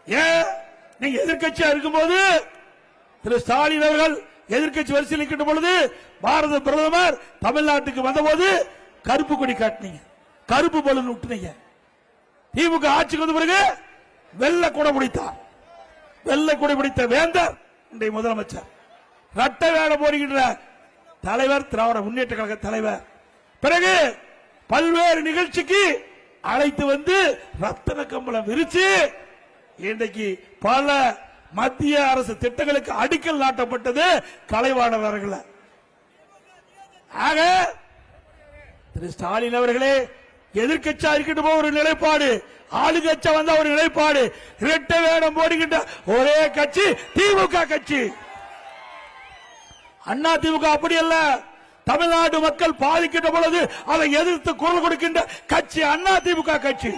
ஏன் நீங்க எதிர்கட்சியா இருக்கும்போது திரு ஸ்டாலின் அவர்கள் எதிர்கட்சி வரிசையில் இருக்கின்ற பொழுது பாரத பிரதமர் தமிழ்நாட்டுக்கு வந்தபோது கருப்பு கொடி காட்டினீங்க, கருப்பு பலூன் விட்டுனீங்க. திமுக ஆட்சிக்கு வந்த பிறகு வெள்ளை கொடை பிடித்தார். வெள்ளை கொடை பிடித்த வேந்தர் இன்றைய முதலமைச்சர். ரட்ட வேடம் போடுகின்ற தலைவர் திராவிட முன்னேற்ற கழக தலைவர். பிறகு பல்வேறு நிகழ்ச்சிக்கு அழைத்து வந்து ரத்தன கம்பளம் விரிச்சு இன்றைக்கு பல மத்திய அரசு திட்டங்களுக்கு அடிக்கல் நாட்டப்பட்டது கலைவாணர் அவர்கள். ஆக திரு ஸ்டாலின் அவர்களே எதிர்கட்சியா இருக்கின்ற ஒரு நிலைப்பாடு, ஆளுங்கட்சியா வந்த ஒரு நிலைப்பாடு, இரட்டை வேடம் போடுகின்ற ஒரே கட்சி திமுக கட்சி. அண்ணா திமுக அப்படி அல்ல. தமிழ்நாடு மக்கள் பாதிக்கின்ற பொழுது அதை எதிர்த்து குரல் கொடுக்கின்ற கட்சி அண்ணா திமுக கட்சி.